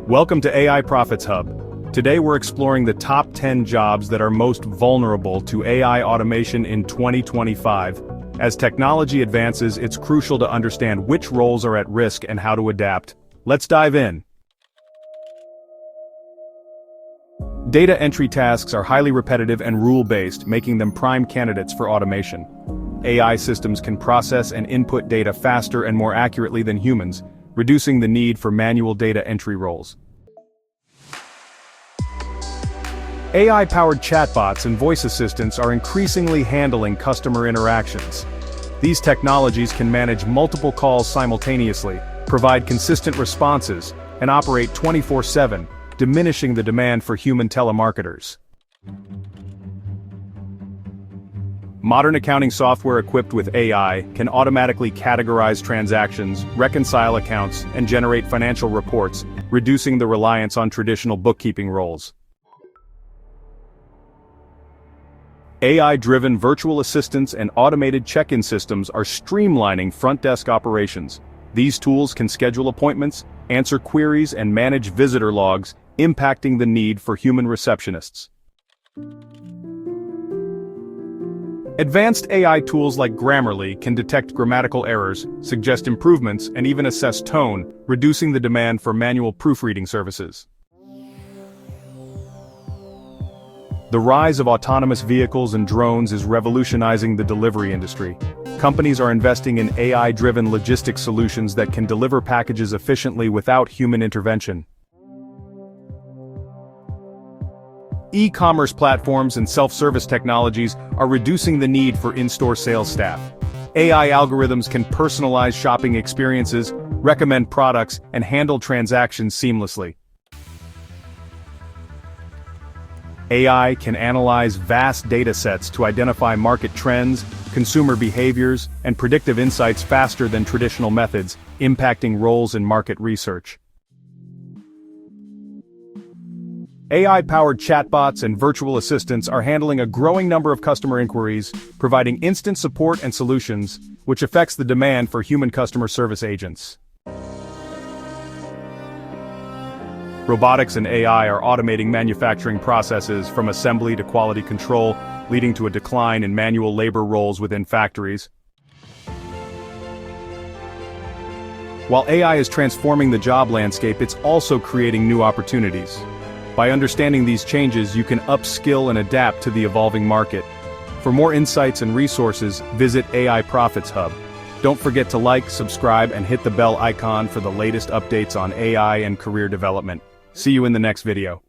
Welcome to AI Profits Hub. Today we're exploring the top 10 jobs that are most vulnerable to AI automation in 2025. As technology advances, it's crucial to understand which roles are at risk and how to adapt. Let's dive in. Data entry tasks are highly repetitive and rule-based, making them prime candidates for automation. AI systems can process and input data faster and more accurately than humans, reducing the need for manual data entry roles. AI-powered chatbots and voice assistants are increasingly handling customer interactions. These technologies can manage multiple calls simultaneously, provide consistent responses, and operate 24/7, diminishing the demand for human telemarketers. Modern accounting software equipped with AI can automatically categorize transactions, reconcile accounts, and generate financial reports, reducing the reliance on traditional bookkeeping roles. AI-driven virtual assistants and automated check-in systems are streamlining front desk operations. These tools can schedule appointments, answer queries, and manage visitor logs, impacting the need for human receptionists. Advanced AI tools like Grammarly can detect grammatical errors, suggest improvements, and even assess tone, reducing the demand for manual proofreading services. The rise of autonomous vehicles and drones is revolutionizing the delivery industry. Companies are investing in AI-driven logistics solutions that can deliver packages efficiently without human intervention. E-commerce platforms and self-service technologies are reducing the need for in-store sales staff. AI algorithms can personalize shopping experiences, recommend products, and handle transactions seamlessly. AI can analyze vast data sets to identify market trends, consumer behaviors, and predictive insights faster than traditional methods, impacting roles in market research. AI-powered chatbots and virtual assistants are handling a growing number of customer inquiries, providing instant support and solutions, which affects the demand for human customer service agents. Robotics and AI are automating manufacturing processes from assembly to quality control, leading to a decline in manual labor roles within factories. While AI is transforming the job landscape, it's also creating new opportunities. By understanding these changes, you can upskill and adapt to the evolving market. For more insights and resources, visit AI Profits Hub. Don't forget to like, subscribe, and hit the bell icon for the latest updates on AI and career development. See you in the next video.